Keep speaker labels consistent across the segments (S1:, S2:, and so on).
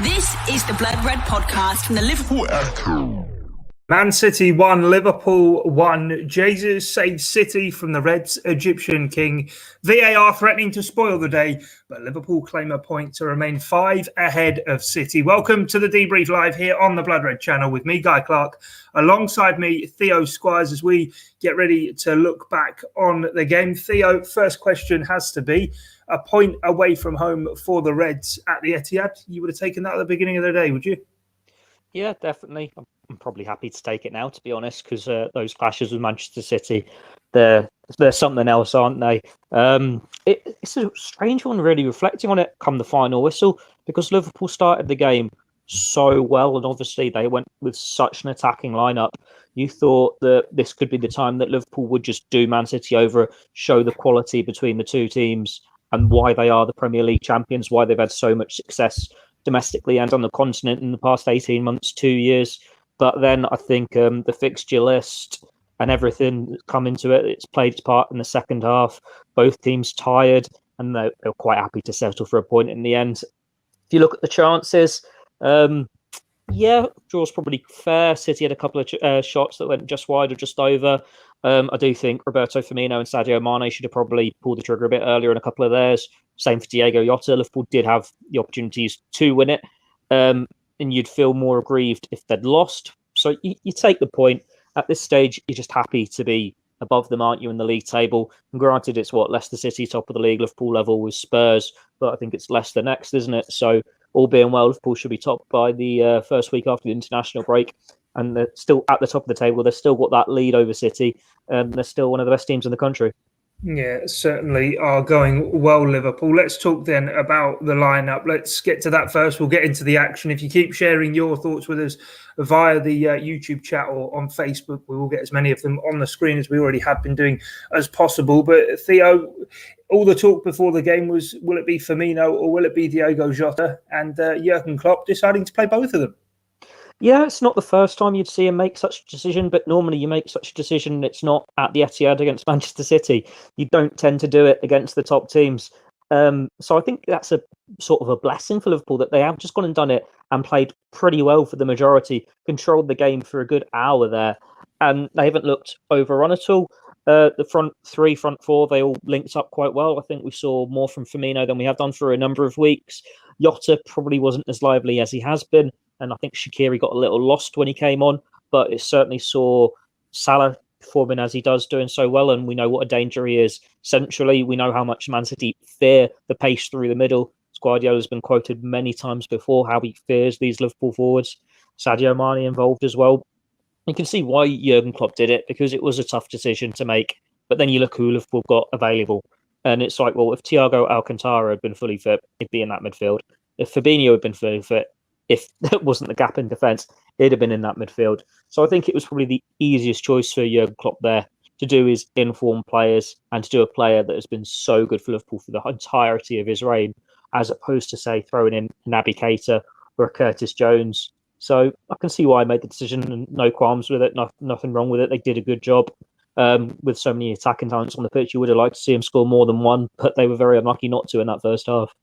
S1: This is the Blood Red podcast from the Liverpool Echo.
S2: Man City 1, Liverpool 1. Jesus saves City from the Reds' Egyptian king. VAR threatening to spoil the day, but Liverpool claim a point to remain 5 ahead of City. Welcome to the Debrief live here on the Blood Red channel with me, Guy Clarke. Alongside me, Theo, Squires, as we get ready to look back on the game. Theo, first question has to be, a point away from home for the Reds at the Etihad. You would have taken that at the beginning of the day, would you?
S3: Yeah, definitely. I'm probably happy to take it now, to be honest, because those clashes with Manchester City, they're something else, aren't they? It's a strange one, really, reflecting on it come the final whistle, because Liverpool started the game so well, and obviously they went with such an attacking lineup. You thought that this could be the time that Liverpool would just do Man City over, show the quality between the two teams and why they are the Premier League champions, why they've had so much success domestically and on the continent in the past 18 months, 2 years. But then I think the fixture list and everything that's come into it, it's played its part in the second half. Both teams tired, and they're quite happy to settle for a point in the end. If you look at the chances, draw's probably fair. City had a couple of shots that went just wide or just over. I do think Roberto Firmino and Sadio Mane should have probably pulled the trigger a bit earlier in a couple of theirs. Same for Diogo Jota. Liverpool did have the opportunities to win it, and you'd feel more aggrieved if they'd lost. So you take the point. At this stage, you're just happy to be above them, aren't you, in the league table? And granted, it's Leicester City, top of the league, Liverpool level with Spurs, but I think it's Leicester next, isn't it? So all being well, Liverpool should be top by the first week after the international break. And they're still at the top of the table. They've still got that lead over City, and they're still one of the best teams in the country.
S2: Yeah, certainly are going well, Liverpool. Let's talk then about the lineup. Let's get to that first. We'll get into the action. If you keep sharing your thoughts with us via the YouTube chat or on Facebook, we will get as many of them on the screen as we already have been doing as possible. But Theo, all the talk before the game was, will it be Firmino or will it be Diogo Jota? And Jurgen Klopp deciding to play both of them.
S3: Yeah, it's not the first time you'd see him make such a decision, but normally you make such a decision, it's not at the Etihad against Manchester City. You don't tend to do it against the top teams. So I think that's a sort of a blessing for Liverpool that they have just gone and done it and played pretty well for the majority, controlled the game for a good hour there, and they haven't looked overrun at all. The front three, front four, they all linked up quite well. I think we saw more from Firmino than we have done for a number of weeks. Jota probably wasn't as lively as he has been, and I think Shaqiri got a little lost when he came on, but it certainly saw Salah performing as he does, doing so well, and we know what a danger he is centrally. We know how much Man City fear the pace through the middle. Guardiola's been quoted many times before how he fears these Liverpool forwards. Sadio Mane involved as well. You can see why Jurgen Klopp did it, because it was a tough decision to make. But then you look who Liverpool got available, and it's like, well, if Thiago Alcantara had been fully fit, he'd be in that midfield. If Fabinho had been fully fit, if there wasn't the gap in defence, he'd have been in that midfield. So I think it was probably the easiest choice for Jurgen Klopp there to do his informed players and to do a player that has been so good for Liverpool for the entirety of his reign, as opposed to, say, throwing in Naby Keita or a Curtis Jones. So I can see why I made the decision, and no qualms with it, nothing wrong with it. They did a good job with so many attacking talents on the pitch. You would have liked to see him score more than one, but they were very unlucky not to in that first half.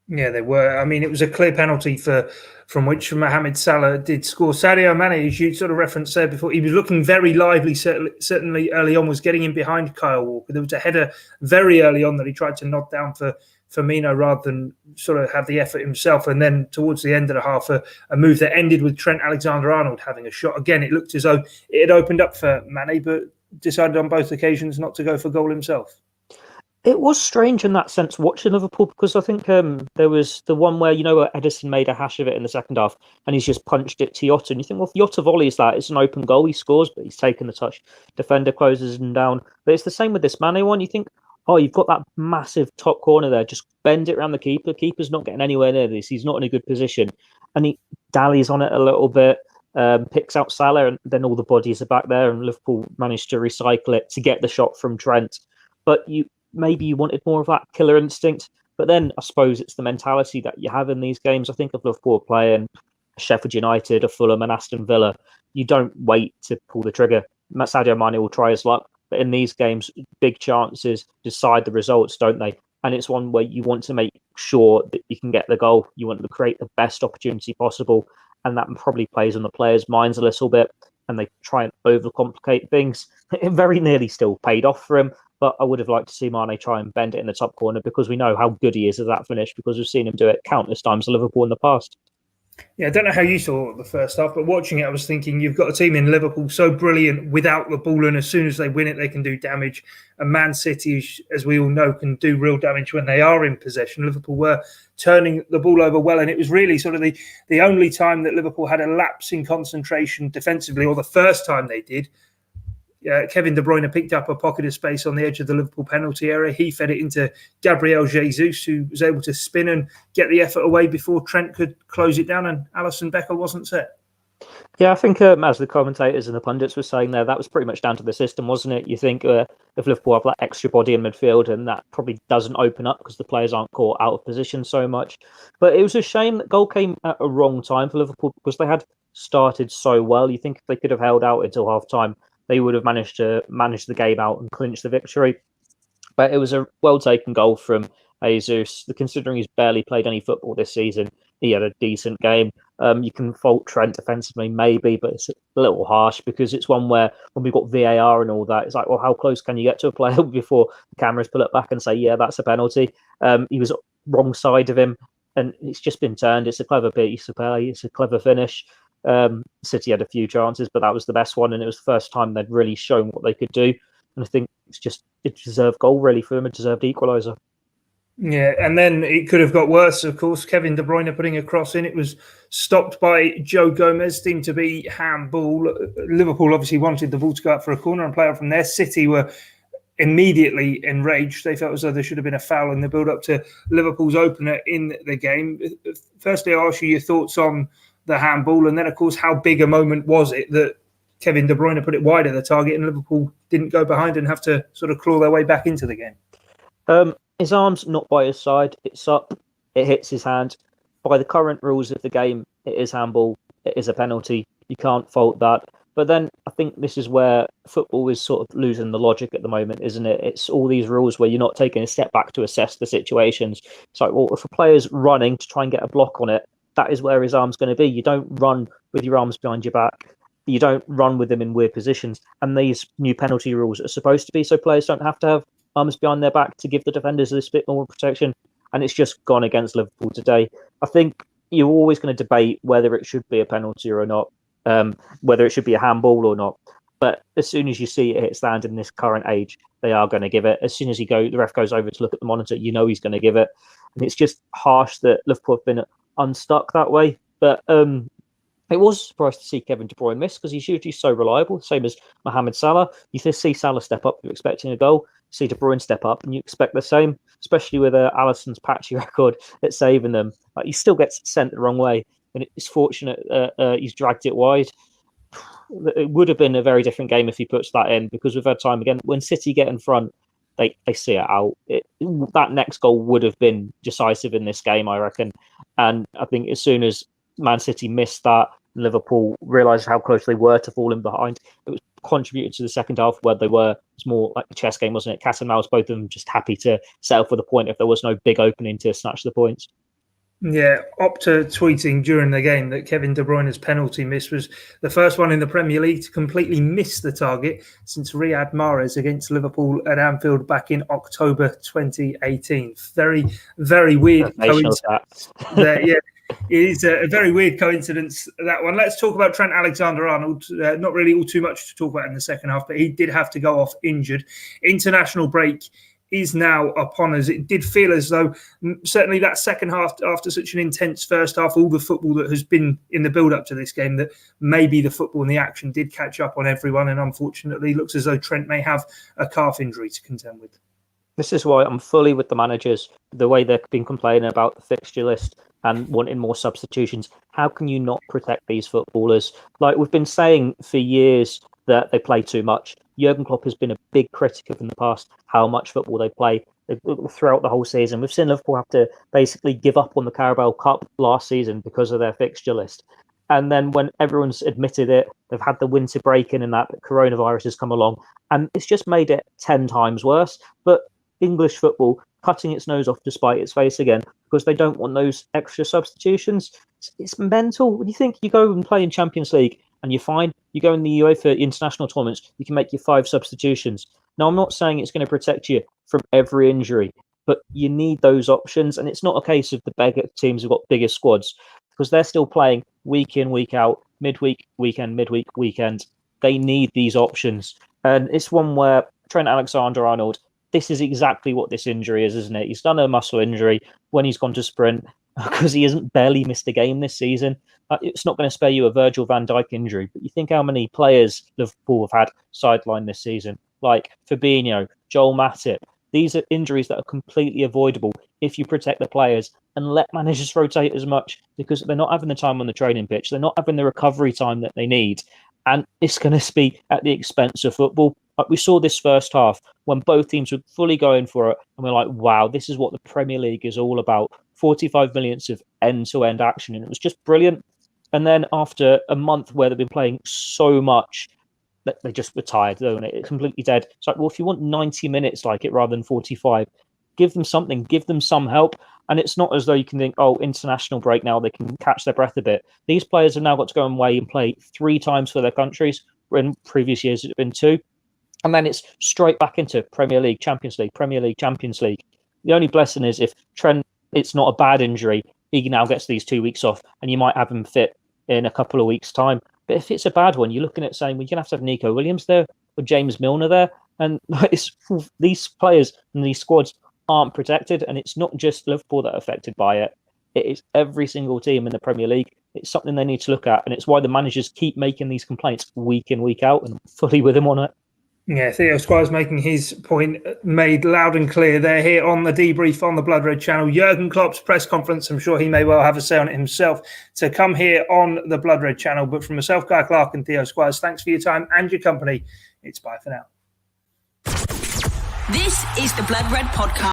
S2: Yeah, they were. I mean, it was a clear penalty from which Mohamed Salah did score. Sadio Mane, as you sort of referenced there before, he was looking very lively, certainly early on, was getting in behind Kyle Walker. There was a header very early on that he tried to knock down for Firmino rather than sort of have the effort himself. And then towards the end of the half, a move that ended with Trent Alexander-Arnold having a shot. Again, it looked as though it had opened up for Mane, but decided on both occasions not to go for goal himself.
S3: It was strange in that sense watching Liverpool, because I think there was the one where, Ederson made a hash of it in the second half and he's just punched it to Jota. And you think, well, if Jota volleys that, it's an open goal, he scores, but he's taken the touch. Defender closes him down. But it's the same with this Mane one. You think, oh, you've got that massive top corner there, just bend it around the keeper. Keeper's not getting anywhere near this. He's not in a good position. And he dallies on it a little bit, picks out Salah, and then all the bodies are back there, and Liverpool managed to recycle it to get the shot from Trent. But maybe you wanted more of that killer instinct. But then I suppose it's the mentality that you have in these games. I think of Liverpool playing Sheffield United, a Fulham and Aston Villa. You don't wait to pull the trigger. Sadio Mane will try his luck. But in these games, big chances decide the results, don't they? And it's one where you want to make sure that you can get the goal. You want to create the best opportunity possible, and that probably plays on the players' minds a little bit, and they try and overcomplicate things. It very nearly still paid off for him, but I would have liked to see Mane try and bend it in the top corner, because we know how good he is at that finish, because we've seen him do it countless times at Liverpool in the past.
S2: Yeah, I don't know how you saw the first half, but watching it, I was thinking you've got a team in Liverpool so brilliant without the ball, and as soon as they win it, they can do damage. And Man City, as we all know, can do real damage when they are in possession. Liverpool were turning the ball over well, and it was really sort of the only time that Liverpool had a lapse in concentration defensively, or the first time they did. Kevin De Bruyne picked up a pocket of space on the edge of the Liverpool penalty area. He fed it into Gabriel Jesus, who was able to spin and get the effort away before Trent could close it down, and Alisson Becker wasn't set.
S3: Yeah, I think as the commentators and the pundits were saying there, that was pretty much down to the system, wasn't it? You think if Liverpool have that extra body in midfield, and that probably doesn't open up because the players aren't caught out of position so much. But it was a shame that goal came at a wrong time for Liverpool, because they had started so well. You think if they could have held out until half-time, they would have managed to manage the game out and clinch the victory. But it was a well-taken goal from Jesus. Considering he's barely played any football this season, he had a decent game. You can fault Trent defensively, maybe, but it's a little harsh, because it's one where when we've got VAR and all that, it's like, well, how close can you get to a player before the cameras pull it back and say, yeah, that's a penalty? He was wrong side of him, and it's just been turned. It's a clever piece of play. It's a clever finish. City had a few chances, but that was the best one, and it was the first time they'd really shown what they could do. And I think it deserved goal, really, for them. It deserved equaliser.
S2: Yeah, and then it could have got worse, of course. Kevin De Bruyne putting a cross in. It was stopped by Joe Gomez, deemed to be handball. Liverpool obviously wanted the ball to go out for a corner and play out from there. City were immediately enraged. They felt as though there should have been a foul in the build-up to Liverpool's opener in the game. Firstly, I'll ask you your thoughts on the handball, and then, of course, how big a moment was it that Kevin De Bruyne put it wide of the target and Liverpool didn't go behind and have to sort of claw their way back into the game?
S3: His arm's not by his side. It's up. It hits his hand. By the current rules of the game, it is handball. It is a penalty. You can't fault that. But then I think this is where football is sort of losing the logic at the moment, isn't it? It's all these rules where you're not taking a step back to assess the situations. It's like, well, if a player's running to try and get a block on it, that is where his arm's going to be. You don't run with your arms behind your back. You don't run with them in weird positions. And these new penalty rules are supposed to be so players don't have to have arms behind their back to give the defenders this bit more protection. And it's just gone against Liverpool today. I think you're always going to debate whether it should be a penalty or not, whether it should be a handball or not. But as soon as you see it hit stand in this current age, they are going to give it. As soon as the ref goes over to look at the monitor, you know he's going to give it. And it's just harsh that Liverpool have been unstuck that way. But it was surprised to see Kevin De Bruyne miss, because he's usually so reliable, same as Mohamed Salah. You see Salah step up, you're expecting a goal. See De Bruyne step up, and you expect the same, especially with Alisson's patchy record at saving them. Like, he still gets sent the wrong way, and it's fortunate he's dragged it wide. It would have been a very different game if he puts that in, because we've had time again. When City get in front, they see it out. That next goal would have been decisive in this game, I reckon. And I think as soon as Man City missed that, Liverpool realised how close they were to falling behind. It was contributed to the second half where they were. It's more like a chess game, wasn't it? Cat and mouse, both of them just happy to settle for the point if there was no big opening to snatch the points.
S2: Yeah, Opta tweeting during the game that Kevin De Bruyne's penalty miss was the first one in the Premier League to completely miss the target since Riyad Mahrez against Liverpool at Anfield back in October 2018. Very, very weird coincidence. Yeah, it is a very weird coincidence, that one. Let's talk about Trent Alexander-Arnold. Not really all too much to talk about in the second half, but he did have to go off injured. International break is now upon us. It did feel as though certainly that second half, after such an intense first half, all the football that has been in the build-up to this game, that maybe the football and the action did catch up on everyone, and unfortunately looks as though Trent may have a calf injury to contend with.
S3: This is why I'm fully with the managers, the way they've been complaining about the fixture list and wanting more substitutions. How can you not protect these footballers? Like we've been saying for years that they play too much. Jurgen Klopp has been a big critic of in the past how much football they play throughout the whole season. We've seen Liverpool have to basically give up on the Carabao Cup last season because of their fixture list. And then when everyone's admitted it, they've had the winter break in and that coronavirus has come along, and it's just made it 10 times worse. But English football cutting its nose off to spite its face again because they don't want those extra substitutions. It's mental. When you think you go and play in Champions League and you're fine, you go in the UEFA international tournaments, you can make your 5 substitutions. Now, I'm not saying it's going to protect you from every injury, but you need those options. And it's not a case of the bigger teams have got bigger squads because they're still playing week in, week out, midweek, weekend, midweek, weekend. They need these options. And it's one where Trent Alexander-Arnold, this is exactly what this injury is, isn't it? He's done a muscle injury when he's gone to sprint because he hasn't barely missed a game this season. It's not going to spare you a Virgil van Dijk injury, but you think how many players Liverpool have had sidelined this season, like Fabinho, Joel Matip. These are injuries that are completely avoidable if you protect the players and let managers rotate as much because they're not having the time on the training pitch. They're not having the recovery time that they need. And it's going to be at the expense of football. Like we saw this first half when both teams were fully going for it. And we're like, wow, this is what the Premier League is all about. 45 minutes of end-to-end action. And it was just brilliant. And then after a month where they've been playing so much, they just were tired, don't it? It's completely dead. It's like, well, if you want 90 minutes like it rather than 45, give them something, give them some help. And it's not as though you can think, oh, international break now, they can catch their breath a bit. These players have now got to go away and play 3 times for their countries. In previous years, it's been 2. And then it's straight back into Premier League, Champions League, Premier League, Champions League. The only blessing is if Trent, it's not a bad injury, he now gets these 2 weeks off and you might have him fit in a couple of weeks' time. But if it's a bad one, you're looking at saying, well, you're going to have Nico Williams there or James Milner there. And these players and these squads aren't protected. And it's not just Liverpool that are affected by it. It is every single team in the Premier League. It's something they need to look at. And it's why the managers keep making these complaints week in, week out, and I'm fully with him on it.
S2: Yeah, Theo Squires making his point made loud and clear there here on the Debrief on the Blood Red channel. Jurgen Klopp's press conference, I'm sure he may well have a say on it himself, to come here on the Blood Red channel. But from myself, Guy Clarke and Theo Squires, thanks for your time and your company. It's bye for now.
S1: This is the Blood Red Podcast.